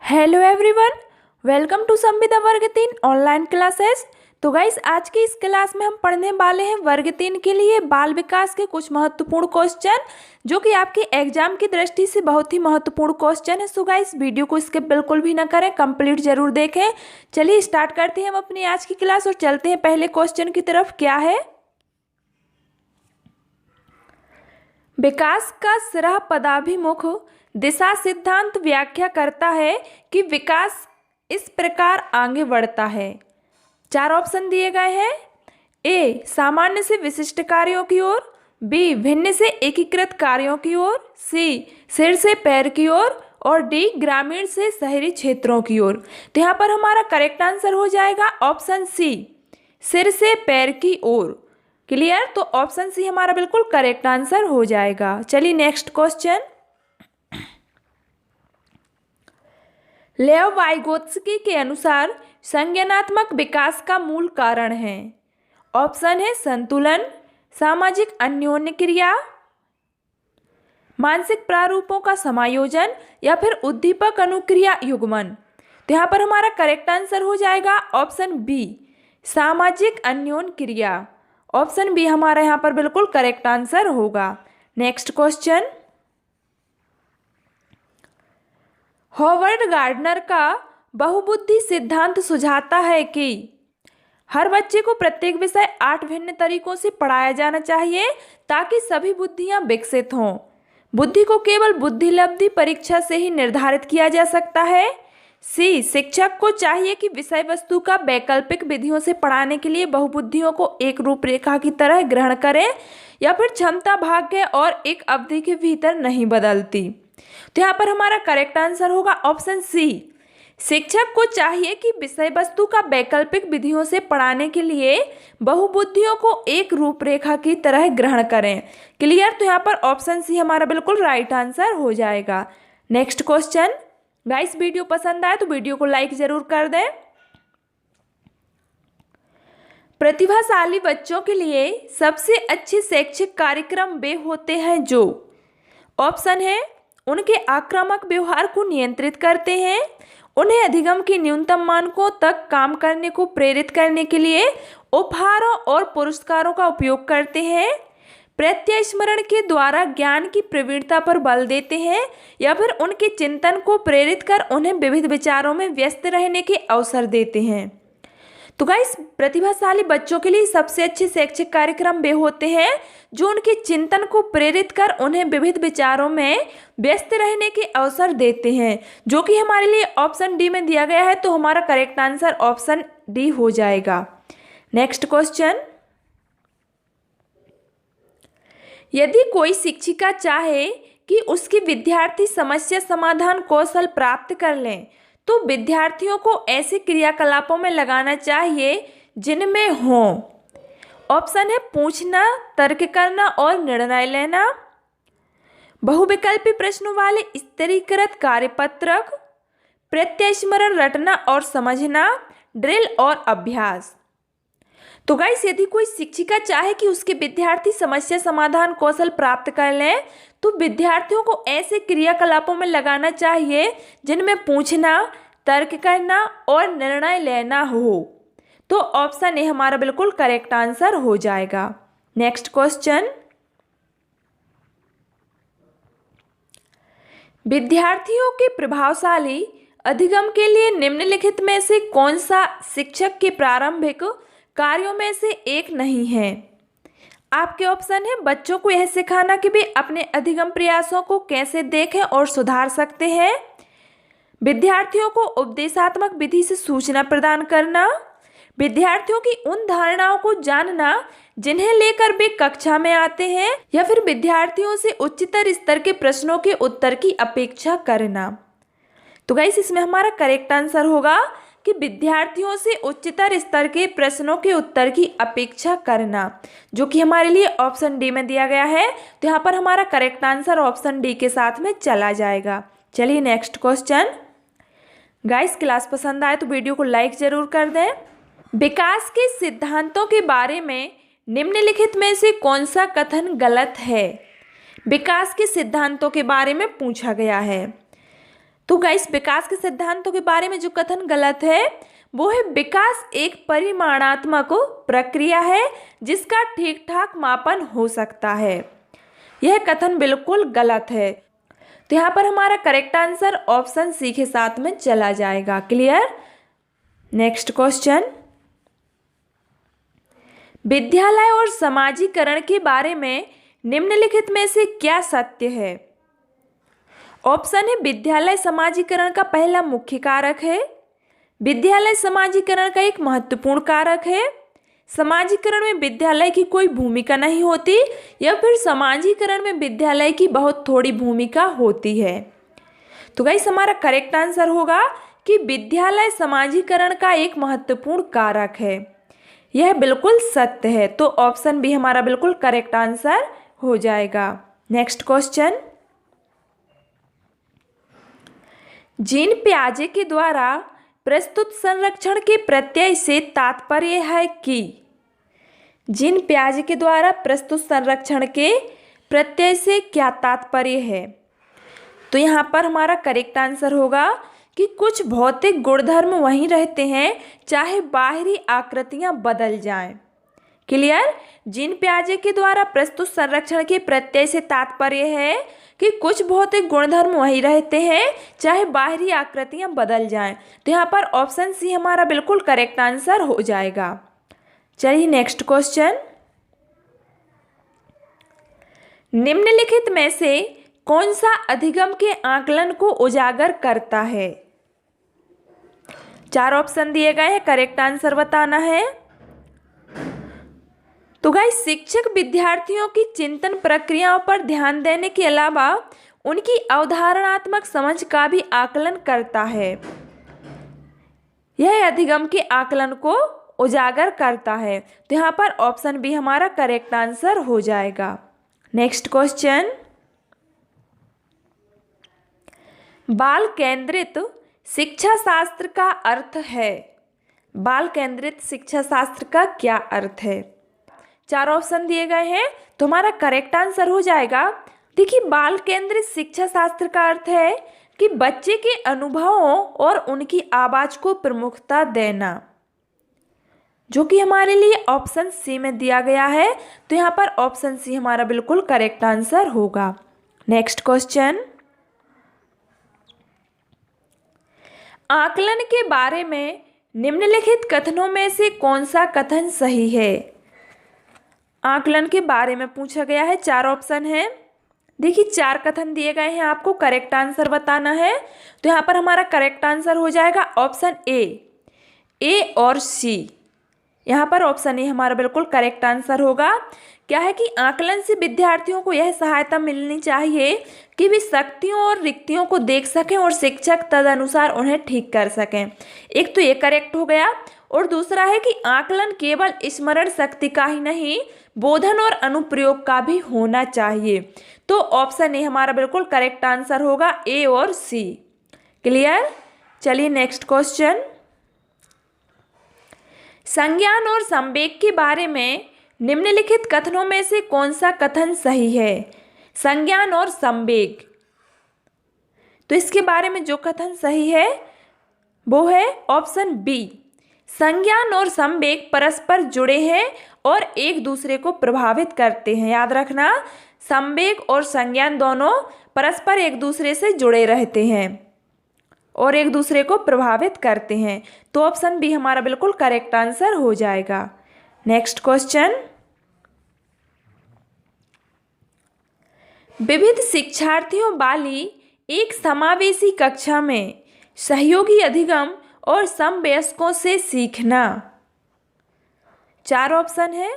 Hello everyone, welcome to संविदा वर्ग 3 online classes. तो गाइस, आज की इस क्लास में हम पढ़ने वाले हैं वर्ग 3 के लिए बाल विकास के कुछ महत्वपूर्ण क्वेश्चन, जो कि आपके एग्जाम की दृष्टि से बहुत ही महत्वपूर्ण क्वेश्चन है। सो गाइस, वीडियो को स्किप बिल्कुल भी ना करें, कंप्लीट जरूर देखें। चलिए स्टार्ट करते हैं हम अपनी आज की क्लास और चलते हैं पहले क्वेश्चन की तरफ। क्या है? विकास का सिरा पदाभिमुख दिशा सिद्धांत व्याख्या करता है कि विकास इस प्रकार आगे बढ़ता है। 4 ऑप्शन दिए गए हैं। ए, सामान्य से विशिष्ट कार्यों की ओर। बी, भिन्न से एकीकृत कार्यों की ओर। सी, सिर से पैर की ओर। और डी, ग्रामीण से शहरी क्षेत्रों की ओर। तो यहाँ पर हमारा करेक्ट आंसर हो जाएगा ऑप्शन सी, सिर से पैर की ओर। क्लियर? तो ऑप्शन सी हमारा बिल्कुल करेक्ट आंसर हो जाएगा। चलिए नेक्स्ट क्वेश्चन। लेव वाइगोत्स्की के अनुसार संज्ञानात्मक विकास का मूल कारण है। ऑप्शन है संतुलन, सामाजिक अन्योन्य क्रिया, मानसिक प्रारूपों का समायोजन या फिर उद्दीपक अनुक्रिया युग्मन। तो यहाँ पर हमारा करेक्ट आंसर हो जाएगा ऑप्शन बी, सामाजिक अन्योन्य क्रिया। ऑप्शन बी हमारा यहाँ पर बिल्कुल करेक्ट आंसर होगा। Next question. हॉवर्ड गार्डनर का बहुबुद्धि सिद्धांत सुझाता है कि हर बच्चे को प्रत्येक विषय 8 भिन्न तरीकों से पढ़ाया जाना चाहिए ताकि सभी बुद्धियां विकसित हों। बुद्धि को केवल बुद्धिलब्धि परीक्षा से ही निर्धारित किया जा सकता है। सी, शिक्षक को चाहिए कि विषय वस्तु का वैकल्पिक विधियों से पढ़ाने के लिए बहुबुद्धियों को एक रूपरेखा की तरह ग्रहण करें। या फिर क्षमता भाग्य और एक अवधि के भीतर नहीं बदलती। तो यहाँ पर हमारा करेक्ट आंसर होगा ऑप्शन सी, शिक्षक को चाहिए कि विषय वस्तु का वैकल्पिक विधियों से पढ़ाने के लिए बहुबुद्धियों को एक रूपरेखा की तरह ग्रहण करें। क्लियर? तो यहाँ पर ऑप्शन सी हमारा बिल्कुल राइट आंसर हो जाएगा। Next question. गाइस, वीडियो पसंद आए तो वीडियो को लाइक जरूर कर दें। प्रतिभाशाली बच्चों के लिए सबसे अच्छे शैक्षिक कार्यक्रम वे होते हैं जो। ऑप्शन है उनके आक्रामक व्यवहार को नियंत्रित करते हैं, उन्हें अधिगम के न्यूनतम मानकों तक काम करने को प्रेरित करने के लिए उपहारों और पुरस्कारों का उपयोग करते हैं, प्रत्यस्मरण के द्वारा ज्ञान की प्रवीणता पर बल देते हैं, या फिर उनके चिंतन को प्रेरित कर उन्हें विविध विचारों में व्यस्त रहने के अवसर देते हैं। तो गाइस, प्रतिभाशाली बच्चों के लिए सबसे अच्छे शैक्षिक कार्यक्रम वे होते हैं जो उनके चिंतन को प्रेरित कर उन्हें विविध विचारों में व्यस्त रहने के अवसर देते हैं, जो कि हमारे लिए ऑप्शन डी में दिया गया है। तो हमारा करेक्ट आंसर ऑप्शन डी हो जाएगा। Next question. यदि कोई शिक्षिका चाहे कि उसके विद्यार्थी समस्या समाधान कौशल प्राप्त कर लें तो विद्यार्थियों को ऐसे क्रियाकलापों में लगाना चाहिए जिनमें हों। ऑप्शन है पूछना, तर्क करना और निर्णय लेना, बहुविकल्पी प्रश्नों वाले स्तरीकृत कार्यपत्रक, प्रत्यस्मरण रटना और समझना, ड्रिल और अभ्यास। तो गाइस, यदि कोई शिक्षिका चाहे कि उसके विद्यार्थी समस्या समाधान कौशल प्राप्त कर लें तो विद्यार्थियों को ऐसे क्रियाकलापों में लगाना चाहिए जिनमें पूछना, तर्क करना और निर्णय लेना हो। तो ऑप्शन ए हमारा बिल्कुल करेक्ट आंसर हो जाएगा। Next question. विद्यार्थियों के प्रभावशाली अधिगम के लिए निम्नलिखित में से कौन सा शिक्षक के प्रारंभिक कार्यों में से एक नहीं है? आपके ऑप्शन है बच्चों को यह सिखाना कि वे अपने अधिगम प्रयासों को कैसे देखें और सुधार सकते हैं, विद्यार्थियों को उपदेशात्मक विधि से सूचना प्रदान करना, विद्यार्थियों की उन धारणाओं को जानना जिन्हें लेकर वे कक्षा में आते हैं, या फिर विद्यार्थियों से उच्चतर स्तर के प्रश्नों के उत्तर की अपेक्षा करना। तो गाइस, इसमें हमारा करेक्ट आंसर होगा कि विद्यार्थियों से उच्चतर स्तर के प्रश्नों के उत्तर की अपेक्षा करना, जो कि हमारे लिए ऑप्शन डी में दिया गया है। तो यहाँ पर हमारा करेक्ट आंसर ऑप्शन डी के साथ में चला जाएगा। चलिए नेक्स्ट क्वेश्चन। गाइस, क्लास पसंद आए तो वीडियो को लाइक जरूर कर दें। विकास के सिद्धांतों के बारे में निम्नलिखित में से कौन सा कथन गलत है? विकास के सिद्धांतों के बारे में पूछा गया है। तो गाइस विकास के सिद्धांतों के बारे में जो कथन गलत है वो है विकास एक परिमाणात्मक प्रक्रिया है जिसका ठीक ठाक मापन हो सकता है। यह कथन बिल्कुल गलत है। तो यहाँ पर हमारा करेक्ट आंसर ऑप्शन सी के साथ में चला जाएगा। क्लियर। नेक्स्ट क्वेश्चन, विद्यालय और समाजीकरण के बारे में निम्नलिखित में से क्या सत्य है? ऑप्शन है विद्यालय समाजीकरण का पहला मुख्य कारक है, विद्यालय समाजीकरण का एक महत्वपूर्ण कारक है, समाजीकरण में विद्यालय की कोई भूमिका नहीं होती, या फिर समाजीकरण में विद्यालय की बहुत थोड़ी भूमिका होती है। तो गाइस हमारा करेक्ट आंसर होगा कि विद्यालय समाजीकरण का एक महत्वपूर्ण कारक है। यह बिल्कुल सत्य है। तो ऑप्शन बी हमारा बिल्कुल करेक्ट आंसर हो जाएगा। नेक्स्ट क्वेश्चन, जीन पियाजे के द्वारा प्रस्तुत संरक्षण के प्रत्यय से तात्पर्य है कि? जीन पियाजे के द्वारा प्रस्तुत संरक्षण के प्रत्यय से क्या तात्पर्य है? तो यहाँ पर हमारा करेक्ट आंसर होगा कि कुछ भौतिक गुणधर्म वहीं रहते हैं चाहे बाहरी आकृतियां बदल जाएं। क्लियर। जीन पियाजे के द्वारा प्रस्तुत संरक्षण के प्रत्यय से तात्पर्य है कि कुछ भौतिक गुणधर्म वही रहते हैं चाहे बाहरी आकृतियां बदल जाएं। तो यहाँ पर ऑप्शन सी हमारा बिल्कुल करेक्ट आंसर हो जाएगा। चलिए नेक्स्ट क्वेश्चन, निम्नलिखित में से कौन सा अधिगम के आकलन को उजागर करता है? 4 ऑप्शन दिए गए हैं, करेक्ट आंसर बताना है। तो गाइस शिक्षक विद्यार्थियों की चिंतन प्रक्रियाओं पर ध्यान देने के अलावा उनकी अवधारणात्मक समझ का भी आकलन करता है। यह अधिगम के आकलन को उजागर करता है। तो यहाँ पर ऑप्शन बी हमारा करेक्ट आंसर हो जाएगा। नेक्स्ट क्वेश्चन, बाल केंद्रित शिक्षा शास्त्र का अर्थ है? बाल केंद्रित शिक्षा शास्त्र का क्या अर्थ है? 4 ऑप्शन दिए गए हैं, तो हमारा करेक्ट आंसर हो जाएगा। देखिए बाल केंद्रित शिक्षा शास्त्र का अर्थ है कि बच्चे के अनुभवों और उनकी आवाज को प्रमुखता देना, जो कि हमारे लिए ऑप्शन सी में दिया गया है। तो यहाँ पर ऑप्शन सी हमारा बिल्कुल करेक्ट आंसर होगा। नेक्स्ट क्वेश्चन, आकलन के बारे में निम्नलिखित कथनों में से कौन सा कथन सही है? आकलन के बारे में पूछा गया है, 4 ऑप्शन है। देखिए 4 कथन दिए गए हैं, आपको करेक्ट आंसर बताना है। तो यहाँ पर हमारा करेक्ट आंसर हो जाएगा ऑप्शन ए और सी। यहाँ पर ऑप्शन ए हमारा बिल्कुल करेक्ट आंसर होगा। क्या है कि आकलन से विद्यार्थियों को यह सहायता मिलनी चाहिए कि वे शक्तियों और रिक्तियों को देख सकें और शिक्षक तदनुसार उन्हें ठीक कर सकें। एक तो ये करेक्ट हो गया, और दूसरा है कि आकलन केवल स्मरण शक्ति का ही नहीं, बोधन और अनुप्रयोग का भी होना चाहिए। तो ऑप्शन ए हमारा बिल्कुल करेक्ट आंसर होगा, ए और सी। क्लियर। चलिए नेक्स्ट क्वेश्चन, संज्ञान और संवेग के बारे में निम्नलिखित कथनों में से कौन सा कथन सही है? संज्ञान और संवेग, तो इसके बारे में जो कथन सही है वो है ऑप्शन बी। संज्ञान और संवेग परस्पर जुड़े हैं और एक दूसरे को प्रभावित करते हैं। याद रखना, संवेग और संज्ञान दोनों परस्पर एक दूसरे से जुड़े रहते हैं और एक दूसरे को प्रभावित करते हैं। तो ऑप्शन बी हमारा बिल्कुल करेक्ट आंसर हो जाएगा। नेक्स्ट क्वेश्चन, विविध शिक्षार्थियों वाली एक समावेशी कक्षा में सहयोगी अधिगम और समवयस्कों से सीखना। 4 ऑप्शन है।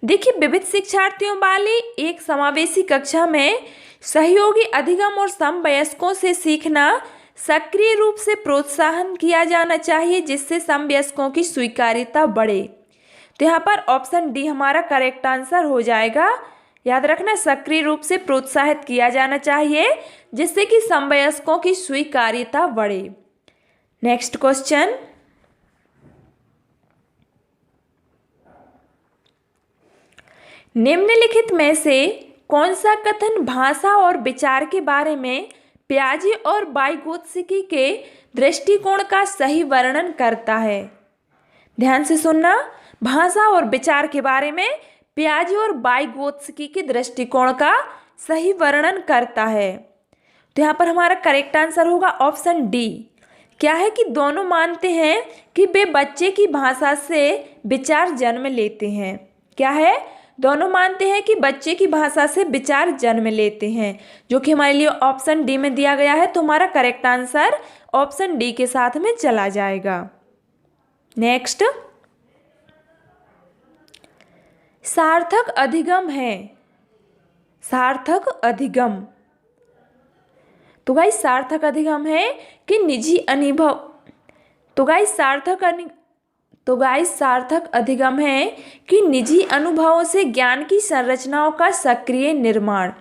देखिए विविध शिक्षार्थियों वाली एक समावेशी कक्षा में सहयोगी अधिगम और समवयस्कों से सीखना सक्रिय रूप से प्रोत्साहन किया जाना चाहिए, जिससे समवयस्कों की स्वीकार्यता बढ़े। तो यहाँ पर ऑप्शन डी हमारा करेक्ट आंसर हो जाएगा। याद रखना, सक्रिय रूप से प्रोत्साहित किया जाना चाहिए जिससे कि समवयस्कों की स्वीकार्यता बढ़े। नेक्स्ट क्वेश्चन, निम्नलिखित में से कौन सा कथन भाषा और विचार के बारे में पियाजे और वाइगोत्स्की के दृष्टिकोण का सही वर्णन करता है? ध्यान से सुनना, भाषा और विचार के बारे में पियाजे और वाइगोत्स्की के दृष्टिकोण का सही वर्णन करता है। तो यहाँ पर हमारा करेक्ट आंसर होगा ऑप्शन डी। क्या है कि दोनों मानते हैं कि वे बच्चे की भाषा से विचार जन्म लेते हैं। क्या है? दोनों मानते हैं कि बच्चे की भाषा से विचार जन्म लेते हैं, जो कि हमारे लिए ऑप्शन डी में दिया गया है। तो हमारा करेक्ट आंसर ऑप्शन डी के साथ में चला जाएगा। नेक्स्ट, सार्थक अधिगम है। सार्थक अधिगम, तो गाइस सार्थक अधिगम है कि निजी अनुभव। तो गाइस सार्थक अधिगम है कि निजी अनुभवों से ज्ञान की संरचनाओं का सक्रिय निर्माण।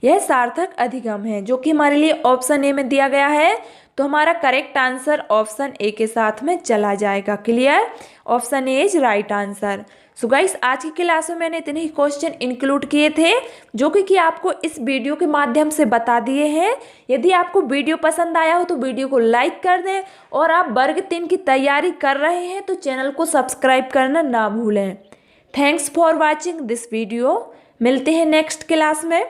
यह सार्थक अधिगम है, जो कि हमारे लिए ऑप्शन ए में दिया गया है। तो हमारा करेक्ट आंसर ऑप्शन ए के साथ में चला जाएगा। Clear? Option A is right answer. So guys, आज की क्लास में मैंने इतने ही क्वेश्चन इंक्लूड किए थे, जो कि आपको इस वीडियो के माध्यम से बता दिए हैं। यदि आपको वीडियो पसंद आया हो तो वीडियो को लाइक कर दें, और आप वर्ग 3 की तैयारी कर रहे हैं तो चैनल को सब्सक्राइब करना ना भूलें। Thanks for watching this video. मिलते हैं नेक्स्ट क्लास में।